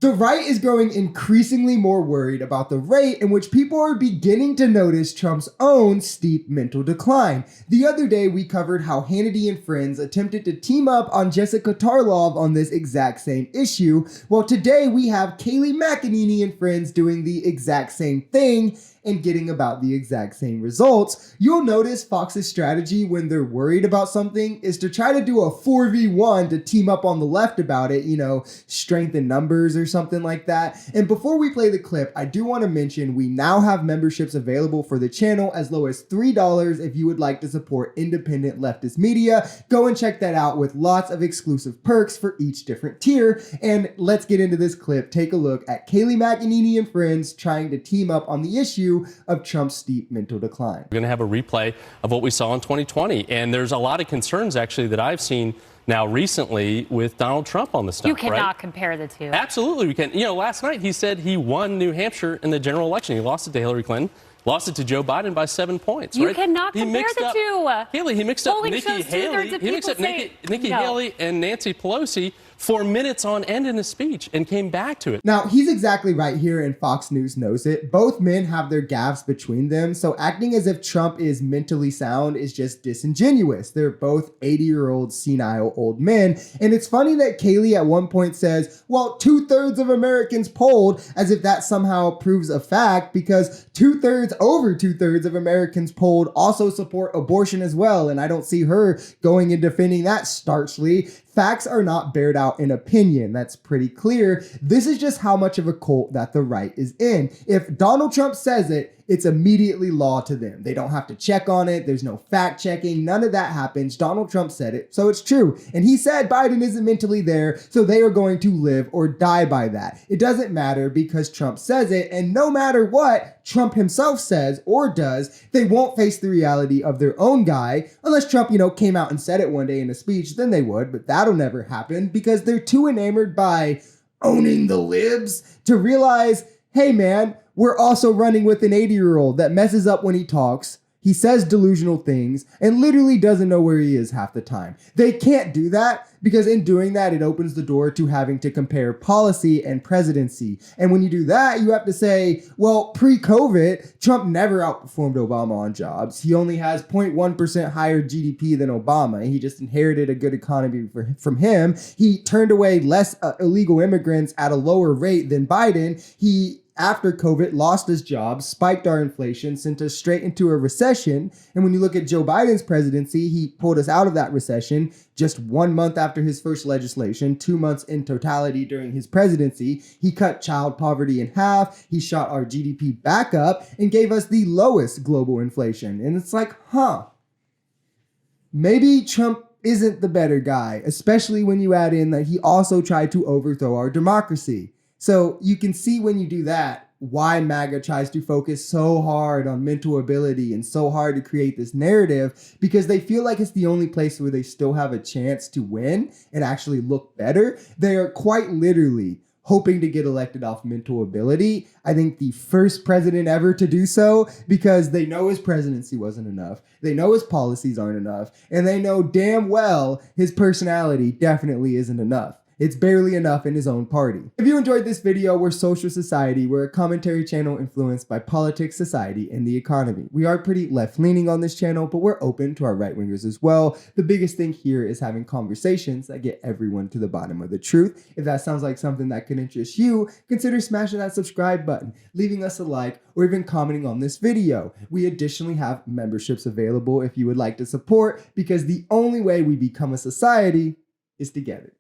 The right is growing increasingly more worried about the rate in which people are beginning to notice Trump's own steep mental decline. The other day, we covered how Hannity and friends attempted to team up on Jessica Tarlov on this exact same issue. Well, today we have Kayleigh McEnany and friends doing the exact same thing and getting about the exact same results. You'll notice Fox's strategy when they're worried about something is to try to do a 4v1 to team up on the left about it, strength in numbers or something like that. And before we play the clip, I do want to mention we now have memberships available for the channel as low as $3 if you would like to support independent leftist media. Go and check that out with lots of exclusive perks for each different tier. And let's get into this clip. Take a look at Kayleigh McEnany and friends trying to team up on the issue of Trump's steep mental decline. We're going to have a replay of what we saw in 2020. And there's a lot of concerns, actually, that I've seen now recently with Donald Trump on the stuff. You cannot compare the two. Absolutely, we can. Last night he said he won New Hampshire in the general election. He lost it to Hillary Clinton. Lost it to Joe Biden by 7 points. You cannot compare the two. Kayleigh, he mixed up Nikki Haley. He mixed up Nikki Haley and Nancy Pelosi for minutes on end in his speech and came back to it. Now, he's exactly right here, and Fox News knows it. Both men have their gaffes between them, so acting as if Trump is mentally sound is just disingenuous. They're both 80-year-old senile old men, and it's funny that Kayleigh at one point says, well, 2/3 of Americans polled, as if that somehow proves a fact, because over 2/3 of Americans polled also support abortion as well, and I don't see her going and defending that starchly. Facts are not bared out in opinion. That's pretty clear. This is just how much of a cult that the right is in. If Donald Trump says it, it's immediately law to them. They don't have to check on it. There's no fact checking. None of that happens. Donald Trump said it, so it's true. And he said Biden isn't mentally there, so they are going to live or die by that. It doesn't matter because Trump says it, and no matter what Trump himself says or does, they won't face the reality of their own guy. Unless Trump, came out and said it one day in a speech, then they would, but that'll never happen because they're too enamored by owning the libs to realize, hey man, we're also running with an 80-year-old that messes up when he talks. He says delusional things and literally doesn't know where he is half the time. They can't do that because in doing that, it opens the door to having to compare policy and presidency. And when you do that, you have to say, well, pre-COVID, Trump never outperformed Obama on jobs. He only has 0.1% higher GDP than Obama. He just inherited a good economy from him. He turned away less illegal immigrants at a lower rate than Biden. He, after COVID, lost his job, spiked our inflation, sent us straight into a recession. And when you look at Joe Biden's presidency, he pulled us out of that recession just 1 month after his first legislation, 2 months in totality during his presidency. He cut child poverty in half. He shot our GDP back up and gave us the lowest global inflation. And it's like, maybe Trump isn't the better guy, especially when you add in that he also tried to overthrow our democracy. So you can see when you do that, why MAGA tries to focus so hard on mental ability and so hard to create this narrative, because they feel like it's the only place where they still have a chance to win and actually look better. They are quite literally hoping to get elected off mental ability. I think the first president ever to do so, because they know his presidency wasn't enough. They know his policies aren't enough. And they know damn well his personality definitely isn't enough. It's barely enough in his own party. If you enjoyed this video, we're Social Society. We're a commentary channel influenced by politics, society, and the economy. We are pretty left-leaning on this channel, but we're open to our right-wingers as well. The biggest thing here is having conversations that get everyone to the bottom of the truth. If that sounds like something that could interest you, consider smashing that subscribe button, leaving us a like, or even commenting on this video. We additionally have memberships available if you would like to support, because the only way we become a society is together.